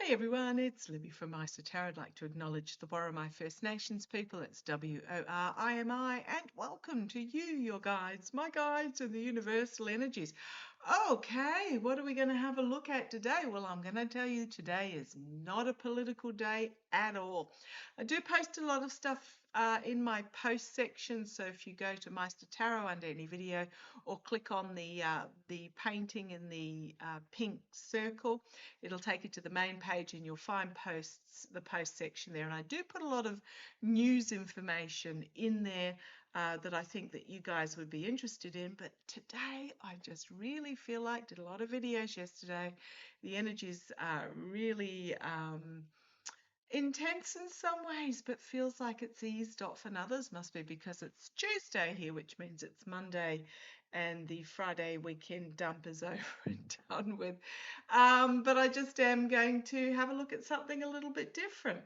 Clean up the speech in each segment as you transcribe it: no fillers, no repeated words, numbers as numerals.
Hey everyone, it's Libby from maighstirtarot. I'd like to acknowledge the Worimi First Nations people. It's WORIMI, and welcome to you, your guides, my guides, and the universal energies. Okay, what are we going to have a look at today? Well, I'm going to tell you today is not a political day at all. I do post a lot of stuff in my post section, so if you go to maighstirtarot under any video or click on the painting in the pink circle, it'll take you to the main page and you'll find posts, the post section there. And I do put a lot of news information in there that I think that you guys would be interested in. But today I just really feel like, did a lot of videos yesterday. The energies are really intense in some ways, but feels like it's eased off in others. Must be because it's Tuesday here, which means it's Monday and the Friday weekend dump is over and done with. But I just am going to have a look at something a little bit different.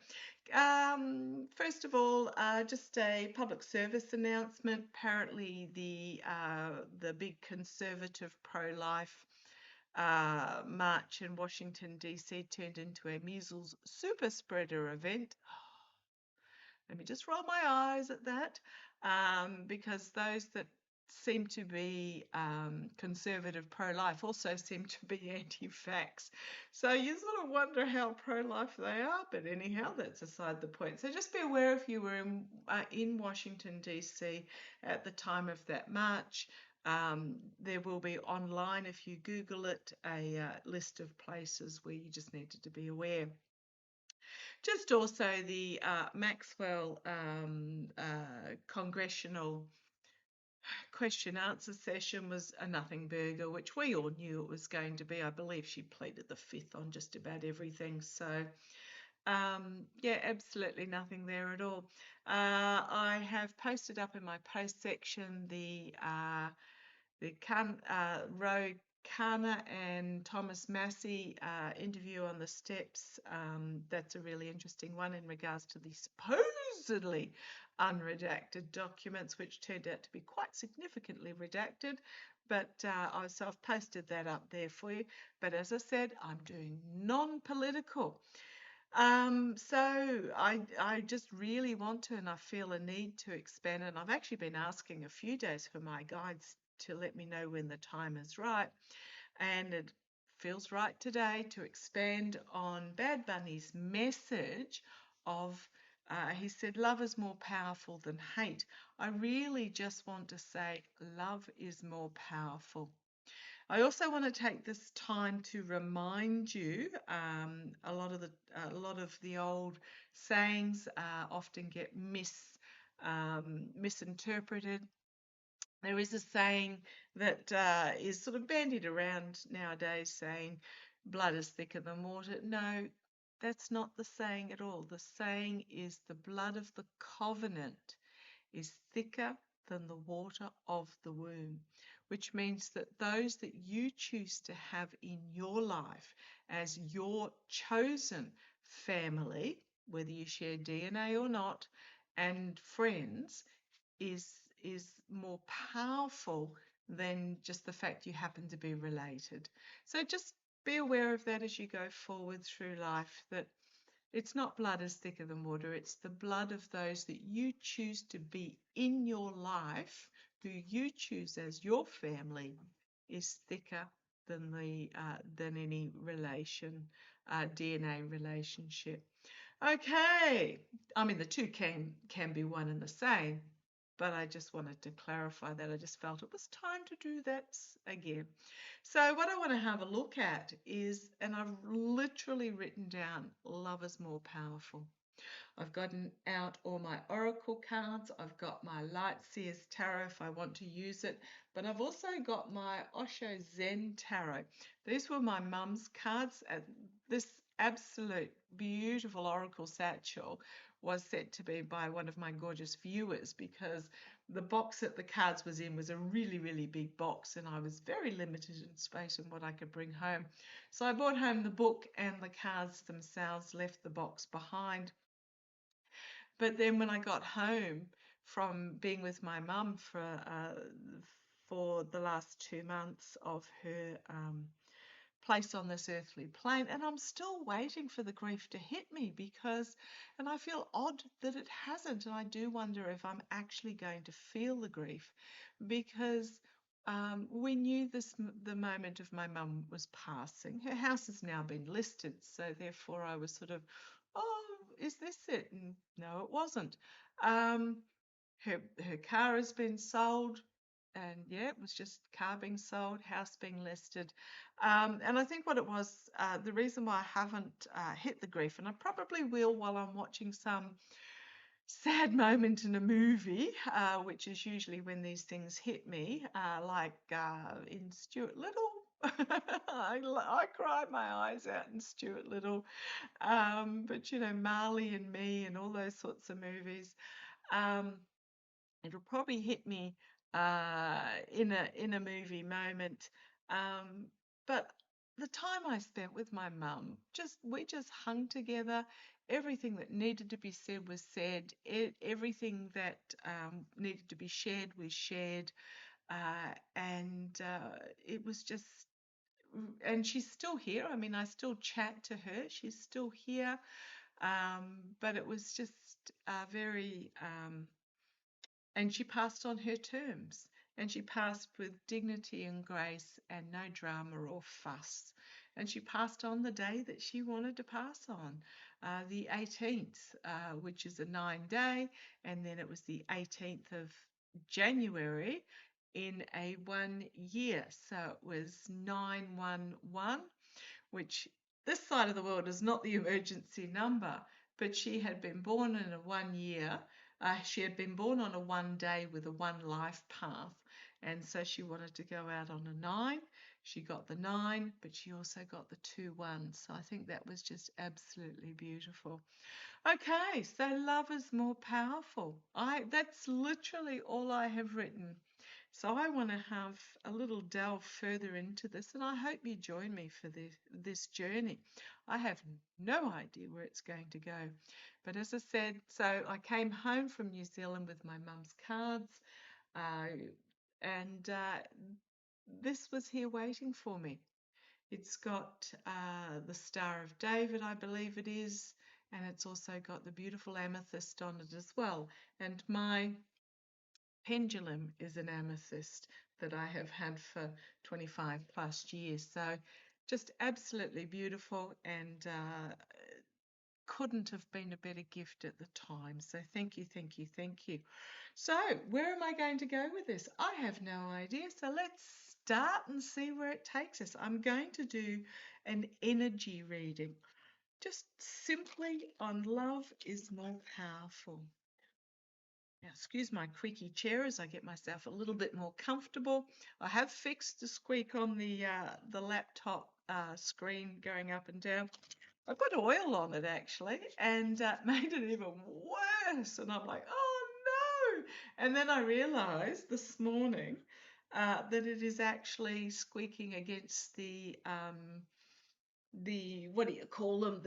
First of all, just a public service announcement. Apparently the big conservative pro-life march in Washington, D.C. turned into a measles super spreader event. Let me just roll my eyes at that, because those that seem to be conservative pro-life also seem to be anti-vax. So you sort of wonder how pro-life they are, but anyhow, that's aside the point. So just be aware if you were in Washington, D.C. at the time of that march. There will be online, if you Google it, a list of places where you just needed to be aware. Just also the Maxwell congressional question answer session was a nothing burger, which we all knew it was going to be. I believe she pleaded the fifth on just about everything. So yeah, absolutely nothing there at all. I have posted up in my post section the Roe Kana and Thomas Massey interview on the steps. That's a really interesting one in regards to the supposedly unredacted documents, which turned out to be quite significantly redacted. But so I've posted that up there for you. But as I said, I'm doing non-political. So I just really want to, and I feel a need to expand, and I've actually been asking a few days for my guides to let me know when the time is right, and it feels right today to expand on Bad Bunny's message of he said love is more powerful than hate. I really just want to say love is more powerful. I also want to take this time to remind you a lot of the old sayings often get misinterpreted. There is a saying that is sort of bandied around nowadays, saying blood is thicker than water. No, that's not the saying at all. The saying is the blood of the covenant is thicker than the water of the womb, which means that those that you choose to have in your life as your chosen family, whether you share DNA or not, and friends, is more powerful than just the fact you happen to be related. So just be aware of that as you go forward through life, that it's not blood is thicker than water. It's the blood of those that you choose to be in your life, who you choose as your family, is thicker than any relation, DNA relationship. Okay, I mean the two can be one and the same, but I just wanted to clarify that. I just felt it was time to do that again. So what I want to have a look at is, and I've literally written down, love is more powerful. I've gotten out all my oracle cards. I've got my Light Seers Tarot if I want to use it, but I've also got my Osho Zen Tarot. These were my mum's cards. This absolute beautiful oracle satchel was sent to me by one of my gorgeous viewers, because the box that the cards was in was a really, really big box, and I was very limited in space and what I could bring home. So I brought home the book, and the cards themselves, left the box behind. But then when I got home from being with my mum for the last 2 months of her place on this earthly plane, and I'm still waiting for the grief to hit me because, and I feel odd that it hasn't, and I do wonder if I'm actually going to feel the grief because we knew the moment of my mum was passing. Her house has now been listed, so therefore I was sort of, oh, is this it? And no, it wasn't. Um, her car has been sold, and yeah, it was just car being sold, house being listed. And I think what it was, the reason why I haven't hit the grief, and I probably will while I'm watching some sad moment in a movie, which is usually when these things hit me, like in Stuart Little. I cried my eyes out in Stuart Little, but Marley and Me and all those sorts of movies. Um, It'll probably hit me in a movie moment. Um, but the time I spent with my mum, we just hung together. Everything that needed to be said was said. Everything that needed to be shared was shared, and it was just. And she's still here. I mean, I still chat to her. She's still here, but it was just very. And she passed on her terms, and she passed with dignity and grace and no drama or fuss. And she passed on the day that she wanted to pass on, the 18th, which is a 9-day, and then it was the 18th of January in a 1 year. So it was 911, which this side of the world is not the emergency number, but she had been born in a 1 year. She had been born on a 1 day with a one life path, and so she wanted to go out on a 9. She got the 9, but she also got the 2 1. So I think that was just absolutely beautiful. Okay, so love is more powerful. That's literally all I have written. So I want to have a little delve further into this, and I hope you join me for this journey. I have no idea where it's going to go. But as I said, so I came home from New Zealand with my mum's cards, and this was here waiting for me. It's got the Star of David, I believe it is, and it's also got the beautiful amethyst on it as well. And my pendulum is an amethyst that I have had for 25 plus years. So just absolutely beautiful, and couldn't have been a better gift at the time. So thank you, thank you, thank you. So where am I going to go with this? I have no idea. So let's start and see where it takes us. I'm going to do an energy reading, just simply on love is more powerful. Now, excuse my creaky chair as I get myself a little bit more comfortable. I have fixed the squeak on the laptop screen going up and down. I put oil on it actually, and made it even worse. And I'm like, oh no! And then I realised this morning that it is actually squeaking against the what do you call them?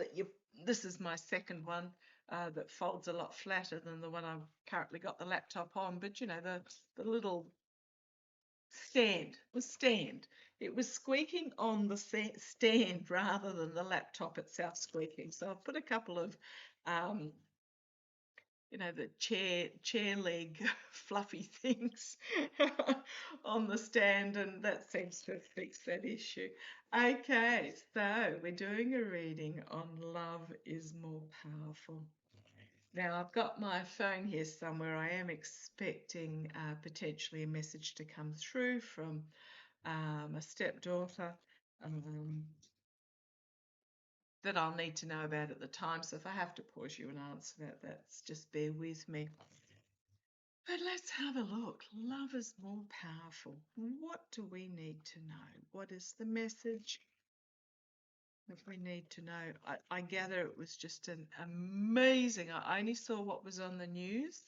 This is my second one that folds a lot flatter than the one I've currently got the laptop on. But the little stand. It was squeaking on the stand rather than the laptop itself squeaking. So I've put a couple of, um, the chair leg fluffy things on the stand, and that seems to have fixed that issue. Okay, so we're doing a reading on love is more powerful. Now, I've got my phone here somewhere. I am expecting potentially a message to come through from a stepdaughter that I'll need to know about at the time. So if I have to pause you and answer that, that's just bear with me. But let's have a look. Love is more powerful. What do we need to know? What is the message that we need to know? I gather it was just an amazing. I only saw what was on the news,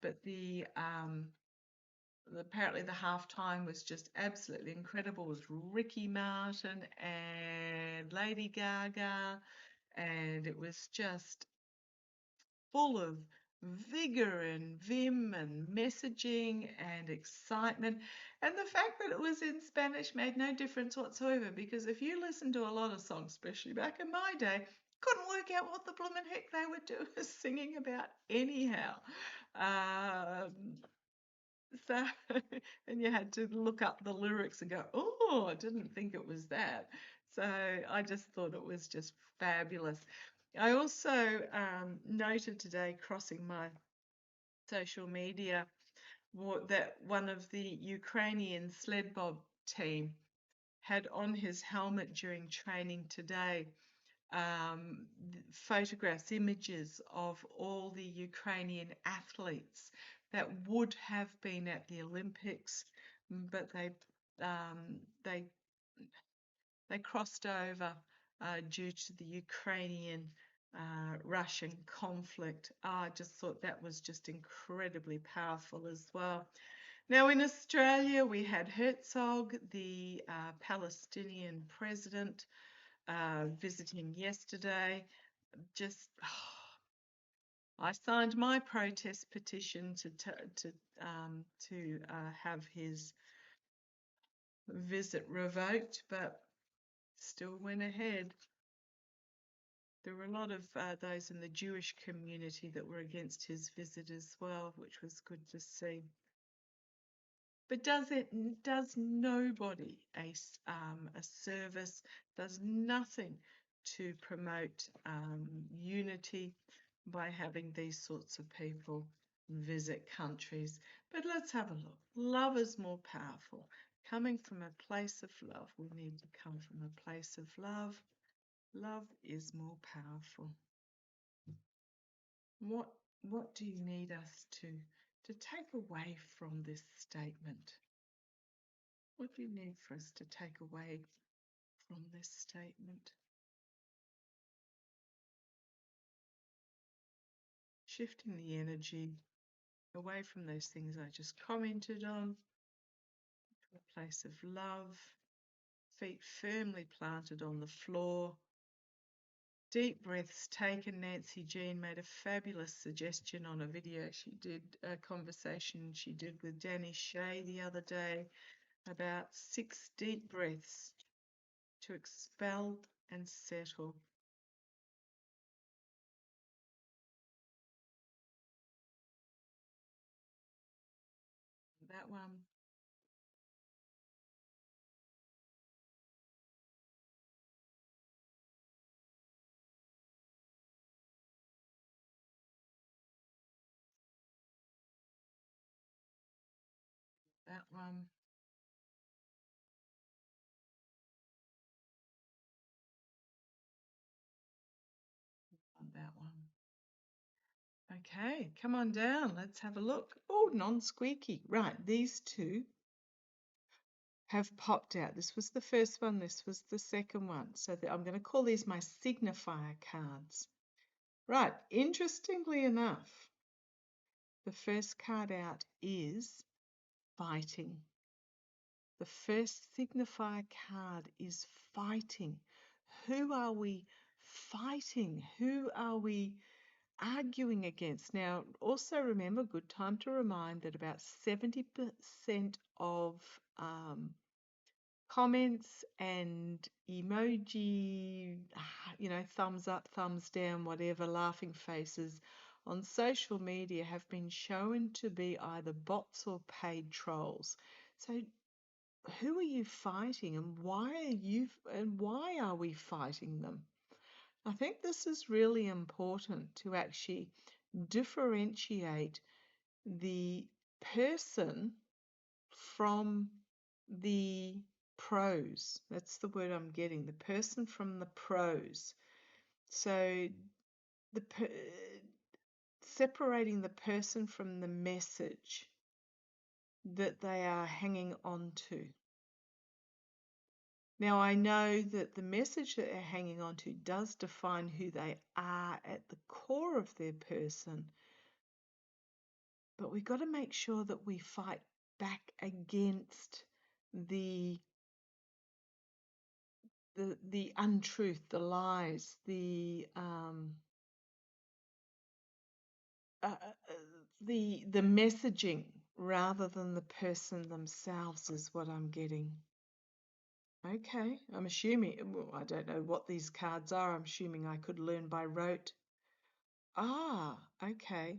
but apparently the halftime was just absolutely incredible with Ricky Martin and Lady Gaga, and it was just full of vigor and vim and messaging and excitement. And the fact that it was in Spanish made no difference whatsoever, because if you listen to a lot of songs, especially back in my day, couldn't work out what the bloomin' heck they were doing, singing about anyhow. Um, so, and you had to look up the lyrics and go, oh, I didn't think it was that. So I just thought it was just fabulous. I also noted today, crossing my social media, that one of the Ukrainian sled bob team had on his helmet during training today photographs, images of all the Ukrainian athletes that would have been at the Olympics, but um, they they crossed over due to the Ukrainian Russian conflict. I just thought that was just incredibly powerful as well. Now, in Australia, we had Herzog, the Palestinian president, visiting yesterday. Just, I signed my protest petition to have his visit revoked, but still went ahead. There were a lot of those in the Jewish community that were against his visit as well, which was good to see. But does nobody a service, does nothing to promote unity by having these sorts of people visit countries. But let's have a look. Love is more powerful. Coming from a place of love, we need to come from a place of love. Love is more powerful. What what do you need us to take away from this statement? What do you need for us to take away from this statement? Shifting the energy away from those things I just commented on to a place of love, feet firmly planted on the floor. Deep breaths taken. Nancy Jean made a fabulous suggestion on a video she did, a conversation she did with Danny Shea the other day, about 6 deep breaths to expel and settle. That one. That one. And that one. Okay, come on down. Let's have a look. Oh, non-squeaky. Right, these two have popped out. This was the first one. This was the second one. So I'm going to call these my signifier cards. Right, interestingly enough, the first card out is fighting. The first signifier card is fighting. Who are we fighting? Who are we arguing against? Now, also remember, good time to remind that about 70% of comments and emoji, thumbs up, thumbs down, whatever, laughing faces on social media have been shown to be either bots or paid trolls. So who are you fighting, and why are we fighting them? I think this is really important to actually differentiate the person from the pros. That's the word I'm getting, the person from the pros. So the separating the person from the message that they are hanging on to. Now, I know that the message that they're hanging on to does define who they are at the core of their person, but we've got to make sure that we fight back against the untruth, the lies, the messaging rather than the person themselves is what I'm getting. Okay, I'm assuming, well, I don't know what these cards are. I'm assuming I could learn by rote. Ah, okay.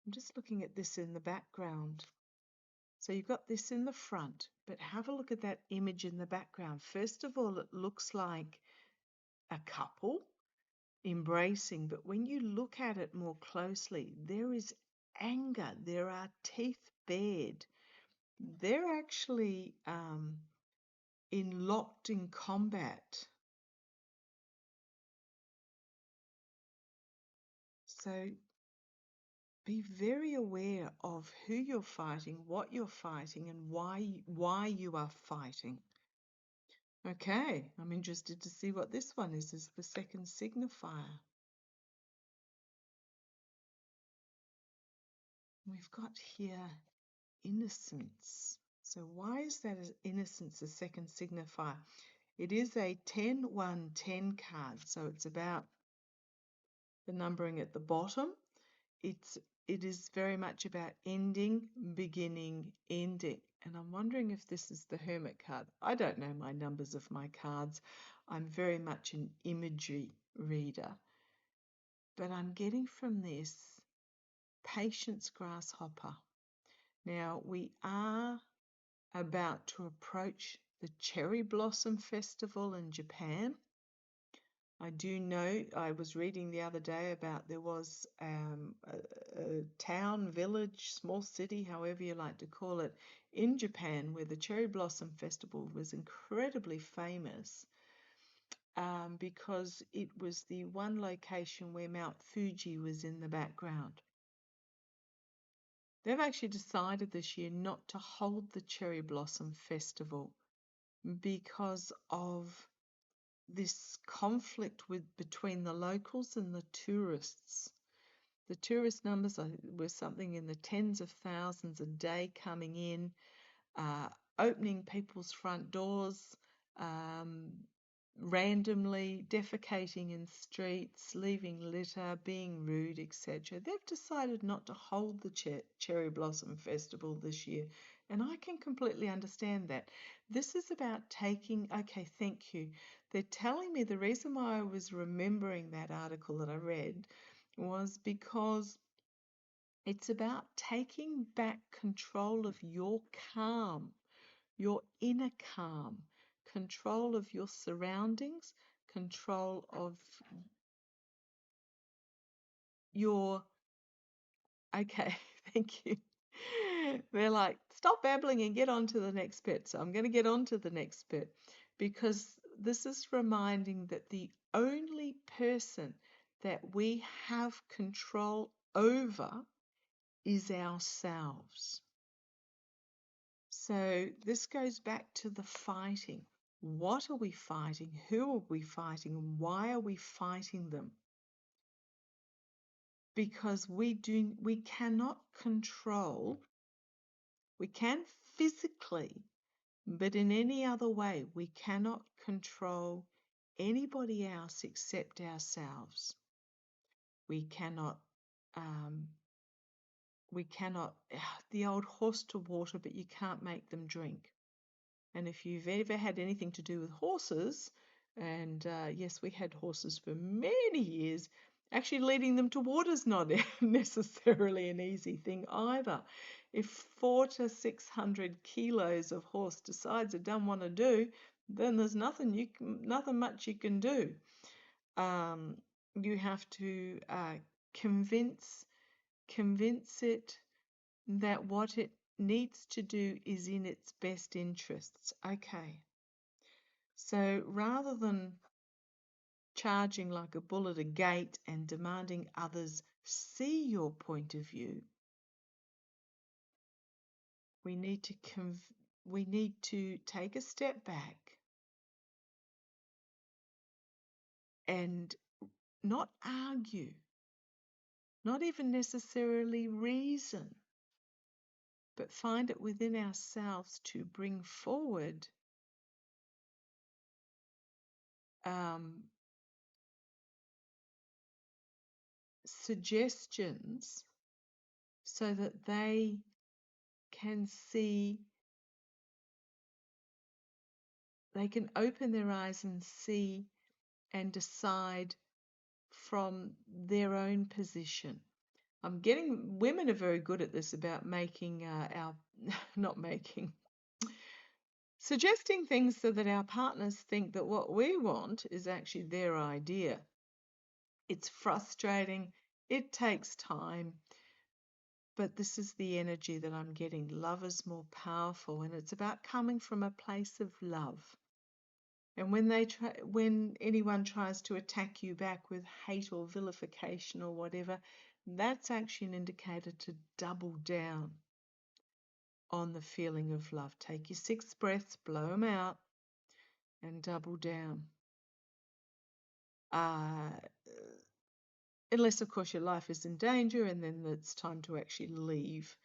I'm just looking at this in the background. So you've got this in the front, but have a look at that image in the background. First of all, it looks like a couple embracing, but when you look at it more closely, there is anger. There are teeth bared. They're actually locked in combat. So be very aware of who you're fighting, what you're fighting, and why you are fighting. Okay, I'm interested to see what this one is the second signifier. We've got here innocence. So why is that innocence a second signifier? It is a 10-1-10 card, so it's about the numbering at the bottom. It is very much about ending, beginning, ending. And I'm wondering if this is the Hermit card. I don't know my numbers of my cards. I'm very much an imagery reader. But I'm getting from this patience grasshopper. Now, we are about to approach the Cherry Blossom Festival in Japan. I do know, I was reading the other day about there was a town, village, small city, however you like to call it, in Japan where the Cherry Blossom Festival was incredibly famous because it was the one location where Mount Fuji was in the background. They've actually decided this year not to hold the Cherry Blossom Festival because of this conflict between the locals and the tourists. The tourist numbers were something in the tens of thousands a day coming in, opening people's front doors, randomly defecating in streets, leaving litter, being rude, etc. They've decided not to hold the Cherry Blossom Festival this year, and I can completely understand that. This is about taking, okay, thank you. They're telling me the reason why I was remembering that article that I read was because it's about taking back control of your calm, your inner calm, control of your surroundings, control of your. Okay, thank you. They're like, stop babbling and get on to the next bit. So I'm going to get on to the next bit because this is reminding that the only person that we have control over is ourselves. So this goes back to the fighting. What are we fighting? Who are we fighting? Why are we fighting them? Because we cannot control, we can physically, but in any other way, we cannot control anybody else except ourselves. We cannot, the old horse to water, but you can't make them drink. And if you've ever had anything to do with horses, and yes, we had horses for many years, actually leading them to water is not necessarily an easy thing either. If 400 to 600 kilos of horse decides it don't want to do, then there's nothing much you can do. You have to convince it that what it needs to do is in its best interests. Okay. So rather than charging like a bull at a gate and demanding others see your point of view, we need to take a step back and not argue, not even necessarily reason, but find it within ourselves to bring forward suggestions so that they can see, they can open their eyes and see and decide from their own position. Women are very good at this, about making not making, suggesting things so that our partners think that what we want is actually their idea. It's frustrating, it takes time, but this is the energy that I'm getting. Love is more powerful, and it's about coming from a place of love. And when anyone tries to attack you back with hate or vilification or whatever, that's actually an indicator to double down on the feeling of love. Take your 6 breaths, blow them out, and double down. Unless, of course, your life is in danger, and then it's time to actually leave.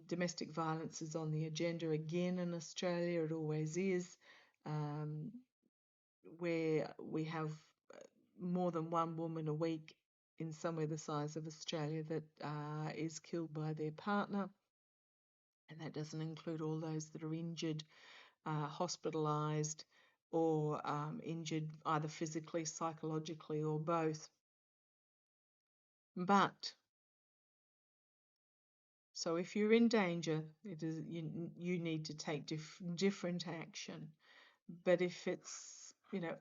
Domestic violence is on the agenda again in Australia. It always is, where we have more than one woman a week in somewhere the size of Australia that is killed by their partner. And that doesn't include all those that are injured, hospitalised, or injured either physically, psychologically, or both. But so if you're in danger, you need to take different action. But if it's,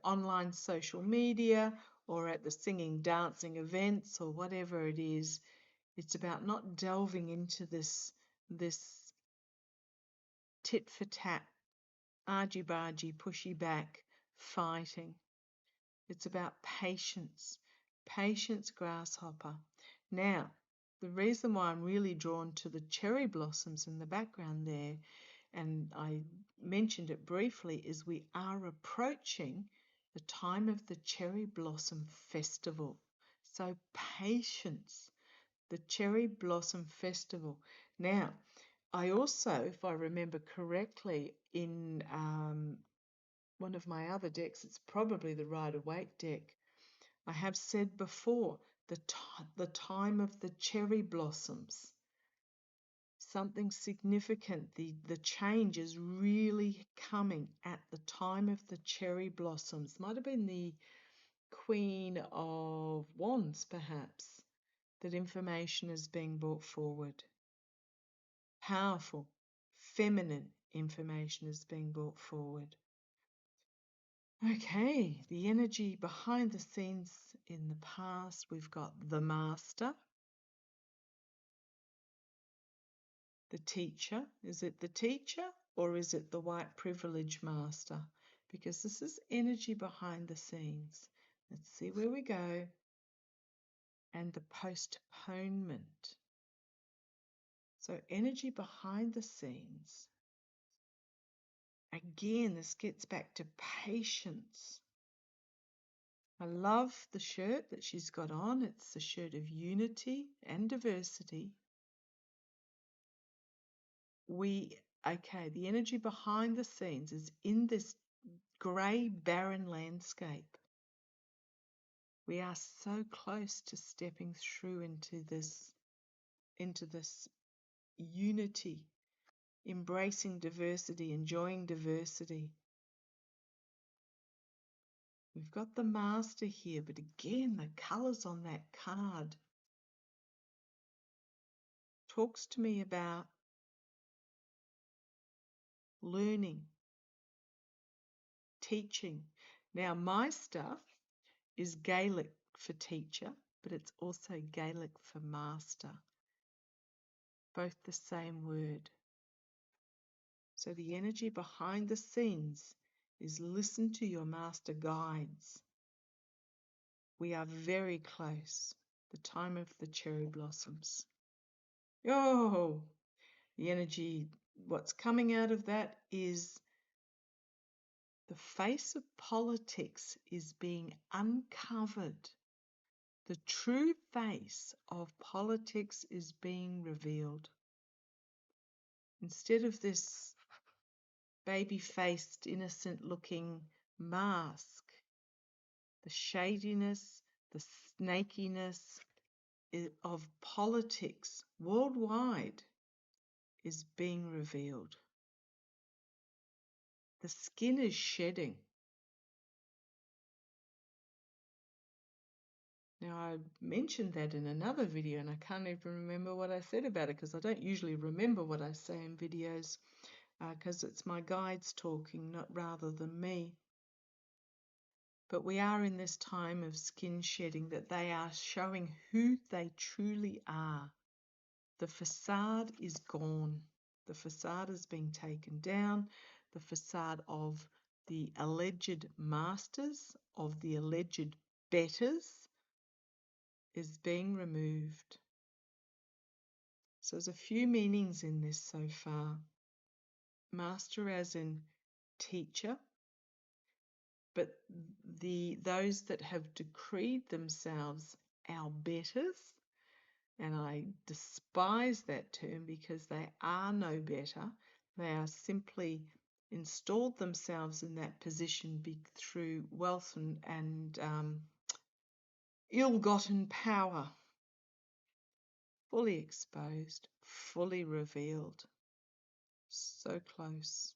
online social media or at the singing, dancing events or whatever it is, it's about not delving into this tit for tat, argy-bargy, pushy back fighting. It's about patience. Patience, grasshopper. Now, the reason why I'm really drawn to the cherry blossoms in the background there, and I mentioned it briefly, is we are approaching the time of the Cherry Blossom Festival. So patience, the Cherry Blossom Festival. Now, I also, if I remember correctly, in one of my other decks, it's probably the Rider-Waite deck, I have said before, the time of the cherry blossoms. Something significant, the change is really coming at the time of the cherry blossoms. Might have been the Queen of Wands, perhaps, that information is being brought forward. Powerful, feminine information is being brought forward. Okay, the energy behind the scenes in the past, we've got the Master, the teacher. Is it the teacher or is it the white privilege master? Because this is energy behind the scenes. Let's see where we go. And the postponement. So energy behind the scenes. Again, this gets back to patience. I love the shirt that she's got on. It's a shirt of unity and diversity. The energy behind the scenes is in this grey, barren landscape. We are so close to stepping through into this unity, embracing diversity, enjoying diversity. We've got the Master here, but again, the colours on that card talks to me about learning, teaching. Now, maighstir is Gaelic for teacher, but it's also Gaelic for master. Both the same word. So the energy behind the scenes is listen to your master guides. We are very close. The time of the cherry blossoms. Oh, the energy, what's coming out of that is the face of politics is being uncovered. The true face of politics is being revealed. Instead of this baby-faced, innocent-looking mask, the shadiness, the snakiness, of politics worldwide is being revealed. The skin is shedding. Now, I mentioned that in another video and I can't even remember what I said about it because I don't usually remember what I say in videos because it's my guides talking, not rather than me. But we are in this time of skin shedding, that they are showing who they truly are. The facade is gone. The facade is being taken down. The facade of the alleged masters, of the alleged betters, is being removed. So there's a few meanings in this so far. Master as in teacher, but those that have decreed themselves our betters, and I despise that term because they are no better. They are simply installed themselves in that position through wealth and ill-gotten power. Fully exposed, fully revealed. So close.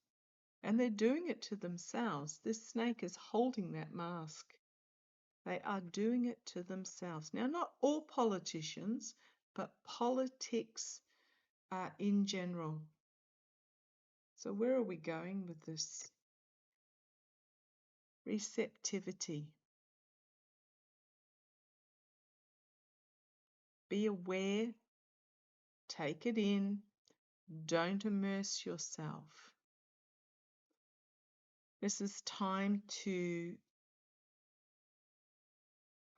And they're doing it to themselves. This snake is holding that mask. They are doing it to themselves. Now, not all politicians, but politics in general. So where are we going with this? Receptivity. Be aware. Take it in. Don't immerse yourself. This is time to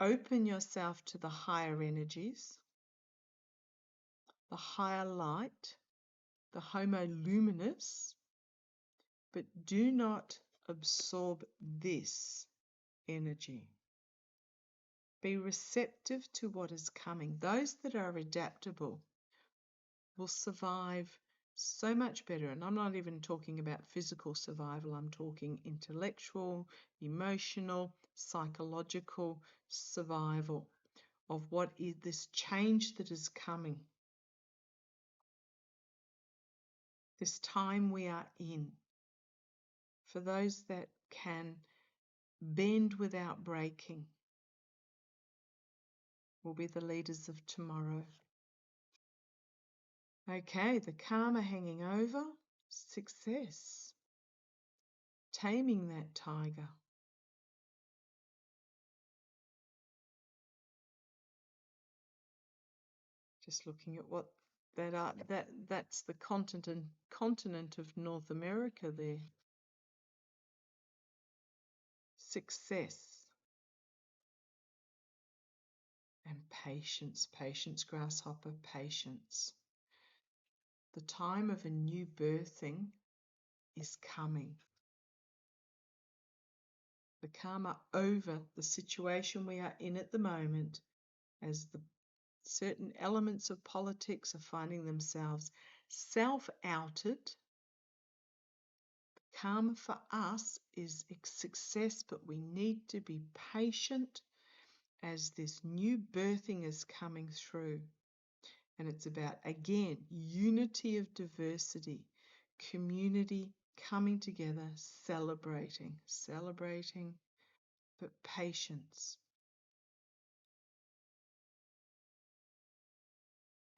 open yourself to the higher energies, the higher light, the Homo luminous, but do not absorb this energy. Be receptive to what is coming. Those that are adaptable will survive so much better. And I'm not even talking about physical survival. I'm talking intellectual, emotional, psychological survival of what is this change that is coming. This time we are in. For those that can bend without breaking, will be the leaders of tomorrow. Okay, the karma hanging over, success. Taming that tiger. Just looking at what that's the continent of North America there. Success. And patience, grasshopper, patience. The time of a new birthing is coming. The karma over the situation we are in at the moment, as the certain elements of politics are finding themselves self-outed. Karma for us is success, but we need to be patient as this new birthing is coming through. And it's about, again, unity of diversity, community coming together, celebrating, but patience.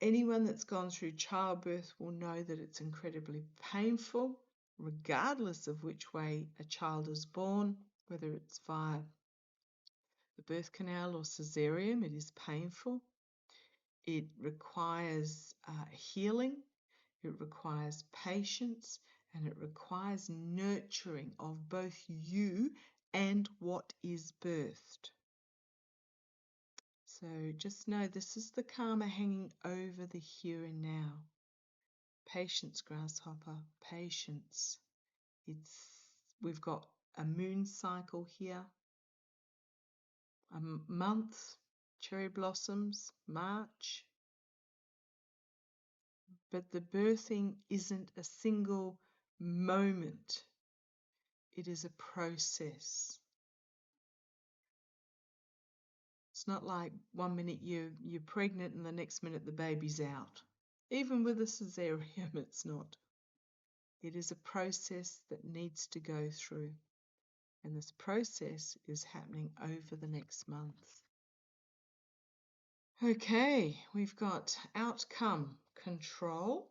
Anyone that's gone through childbirth will know that it's incredibly painful, regardless of which way a child is born, whether it's via the birth canal or caesarean. It is painful. It requires healing. It requires patience, and it requires nurturing of both you and what is birthed. So just know this is the karma hanging over the here and now. Patience, grasshopper, patience. We've got a moon cycle here, a month, cherry blossoms, March. But the birthing isn't a single moment. It is a process. It's not like 1 minute you're pregnant and the next minute the baby's out. Even with a cesarean, it's not. It is a process that needs to go through. And this process is happening over the next month. Okay, we've got outcome control,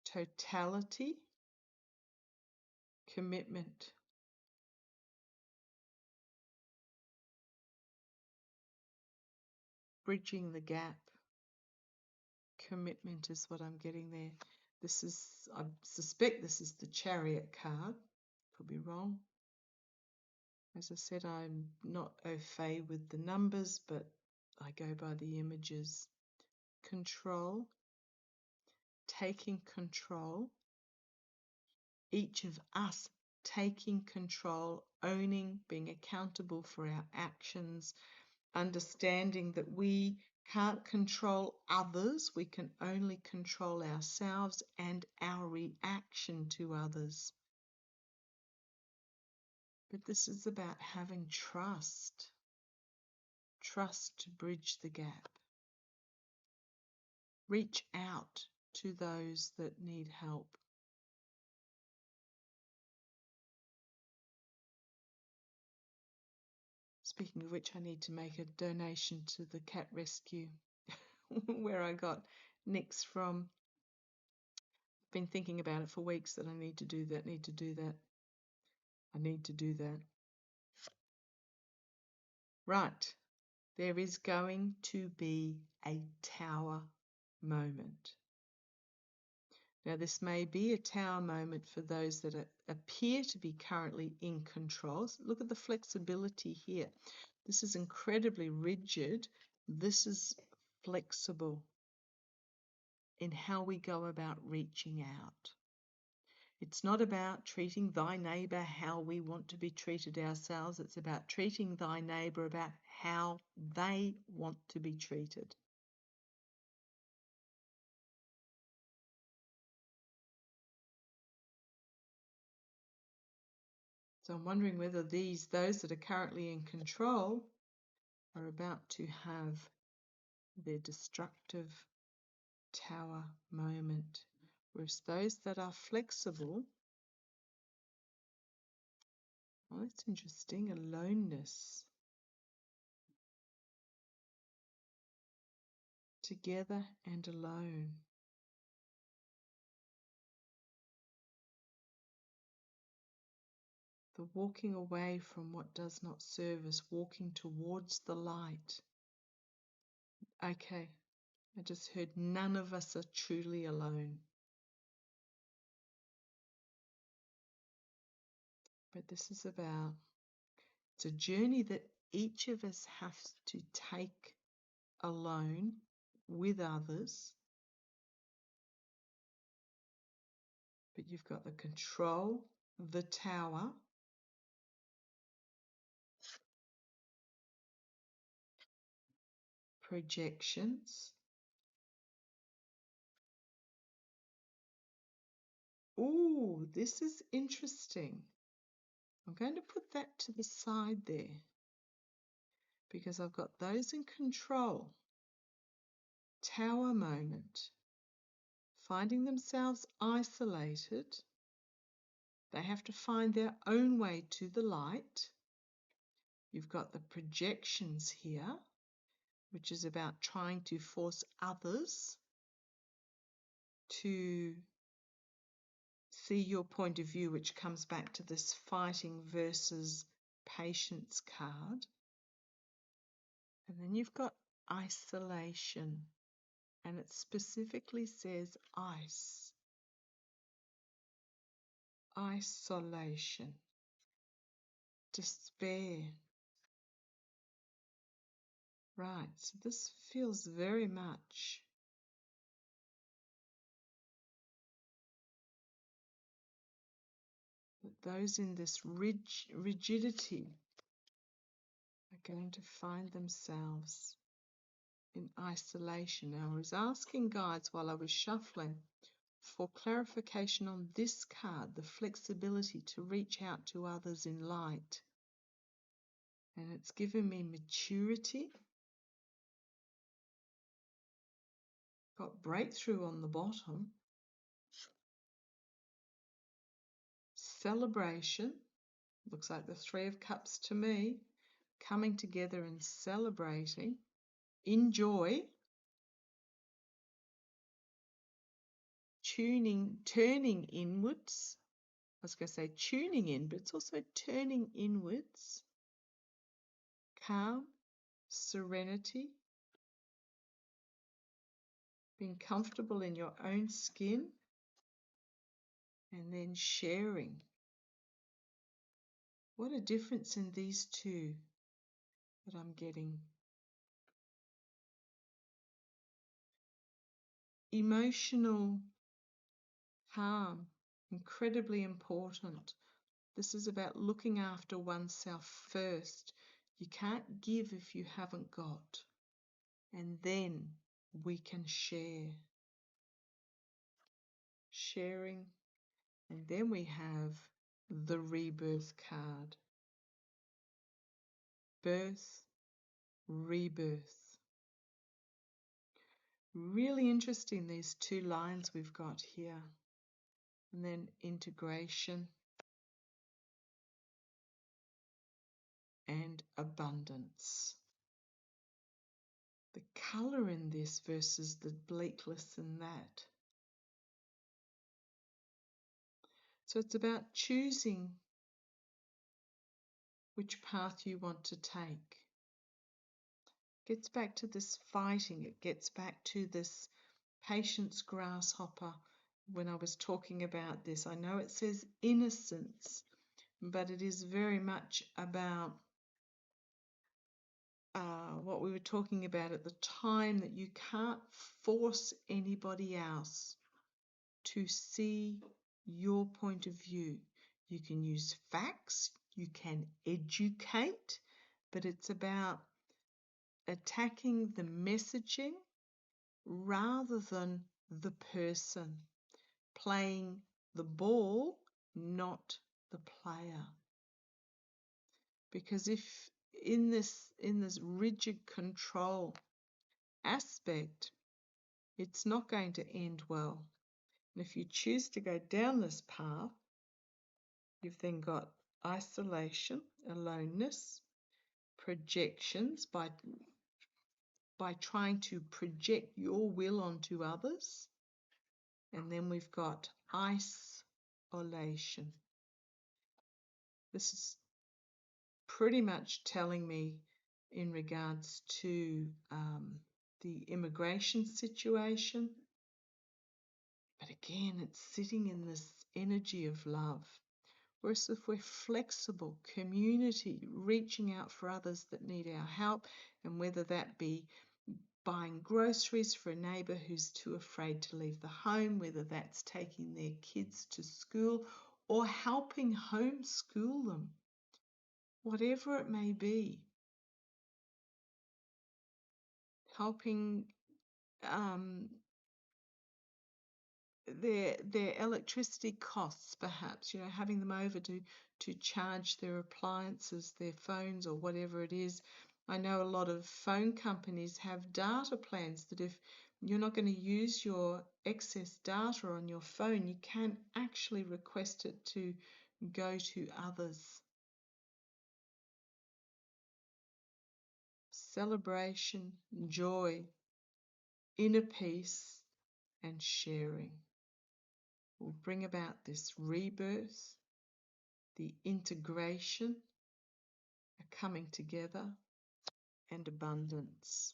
totality, commitment. Bridging the gap. Commitment is what I'm getting there. I suspect this is the Chariot card. Could be wrong. As I said, I'm not au fait with the numbers, but I go by the images. Control. Taking control. Each of us taking control, owning, being accountable for our actions, understanding that we can't control others, we can only control ourselves and our reaction to others. But this is about having trust to bridge the gap. Reach out to those that need help. Speaking of which, I need to make a donation to the cat rescue where I got Nick's from. I've been thinking about it for weeks that I need to do that. Right, there is going to be a tower moment. Now, this may be a tower moment for those that appear to be currently in control. So look at the flexibility here. This is incredibly rigid. This is flexible in how we go about reaching out. It's not about treating thy neighbour how we want to be treated ourselves. It's about treating thy neighbour about how they want to be treated. So I'm wondering whether those that are currently in control are about to have their destructive tower moment, whereas those that are flexible, oh, that's interesting, aloneness. Together and alone. The walking away from what does not serve us, walking towards the light. Okay, I just heard none of us are truly alone. But this is it's a journey that each of us has to take alone with others. But you've got the control, the tower, projections. Ooh, this is interesting. I'm going to put that to the side there because I've got those in control. Tower moment. Finding themselves isolated. They have to find their own way to the light. You've got the projections here, which is about trying to force others to see your point of view, which comes back to this fighting versus patience card. And then you've got isolation, and it specifically says ice. Isolation. Despair. Right, so this feels very much that those in this rigidity are going to find themselves in isolation. Now, I was asking guides while I was shuffling for clarification on this card, the flexibility to reach out to others in light. And it's given me maturity. Got breakthrough on the bottom. Celebration. Looks like the Three of Cups to me. Coming together and celebrating. Enjoy. Turning inwards. I was going to say tuning in, but it's also turning inwards. Calm, serenity, being comfortable in your own skin, and then sharing. What a difference in these two that I'm getting. Emotional harm, incredibly important. This is about looking after oneself first. You can't give if you haven't got. And then we can share. Sharing. And then we have the rebirth card. Birth, rebirth. Really interesting, these two lines we've got here. And then integration and abundance. The colour in this versus the bleakness in that. So it's about choosing which path you want to take. It gets back to this fighting. It gets back to this patience grasshopper. When I was talking about this, I know it says innocence, but it is very much about what we were talking about at the time, that you can't force anybody else to see your point of view. You can use facts, you can educate, but it's about attacking the messaging rather than the person. Playing the ball, not the player. Because if in this rigid control aspect, it's not going to end well. And if you choose to go down this path, you've then got isolation, aloneness, projections by trying to project your will onto others. And then we've got isolation. This is pretty much telling me in regards to the immigration situation. But again, it's sitting in this energy of love. Whereas if we're flexible, community, reaching out for others that need our help, and whether that be buying groceries for a neighbour who's too afraid to leave the home, whether that's taking their kids to school or helping homeschool them, whatever it may be, helping their electricity costs, perhaps, having them over to charge their appliances, their phones or whatever it is. I know a lot of phone companies have data plans that if you're not going to use your excess data on your phone, you can actually request it to go to others. Celebration, joy, inner peace, and sharing will bring about this rebirth, the integration, a coming together, and abundance.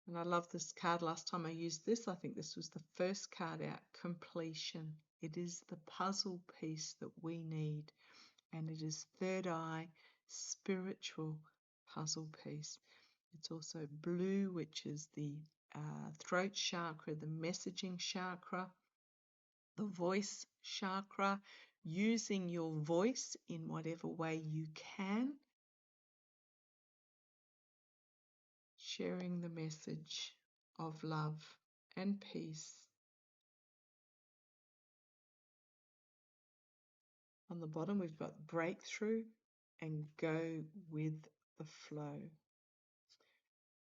And I love this card. Last time I used this, I think this was the first card out, completion. It is the puzzle piece that we need. And it is third eye, spiritual puzzle piece. It's also blue, which is the throat chakra, the messaging chakra, the voice chakra, using your voice in whatever way you can, sharing the message of love and peace. On the bottom, we've got breakthrough and go with the flow.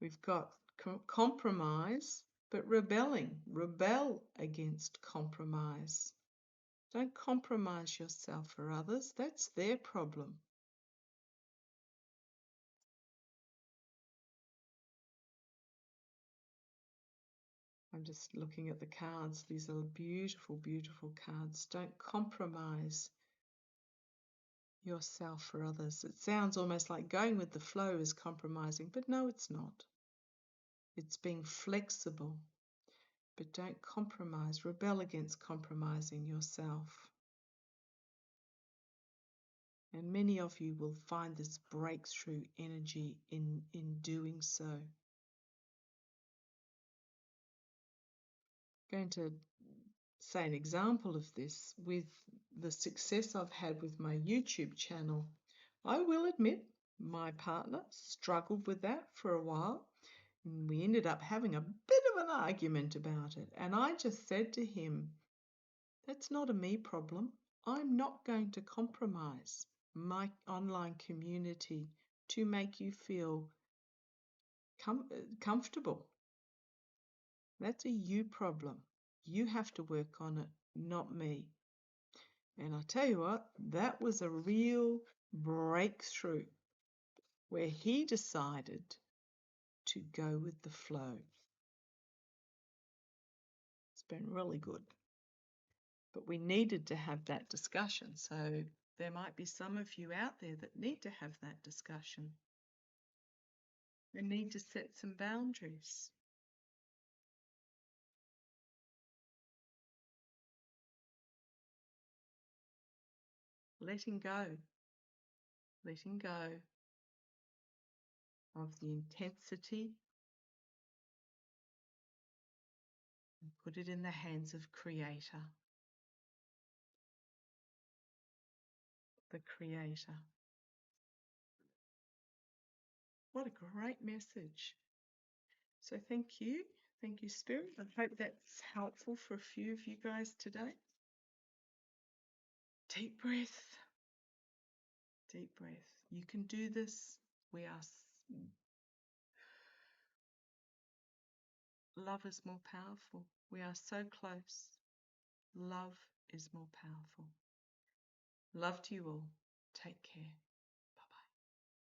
We've got compromise, but rebelling. Rebel against compromise. Don't compromise yourself for others. That's their problem. I'm just looking at the cards. These are beautiful, beautiful cards. Don't compromise yourself for others. It sounds almost like going with the flow is compromising, but no, it's not. It's being flexible, but don't compromise. Rebel against compromising yourself. And many of you will find this breakthrough energy in doing so. I'm going to say an example of this with the success I've had with my YouTube channel. I will admit my partner struggled with that for a while, and we ended up having a bit of an argument about it. And I just said to him, that's not a me problem. I'm not going to compromise my online community to make you feel comfortable. That's a you problem. You have to work on it, not me. And I tell you what, that was a real breakthrough where he decided to go with the flow. It's been really good. But we needed to have that discussion. So there might be some of you out there that need to have that discussion. They need to set some boundaries. Letting go of the intensity and put it in the hands of Creator, the Creator. What a great message. So thank you, Spirit. I hope that's helpful for a few of you guys today. Deep breath. Deep breath. You can do this. Love is more powerful. We are so close. Love is more powerful. Love to you all. Take care.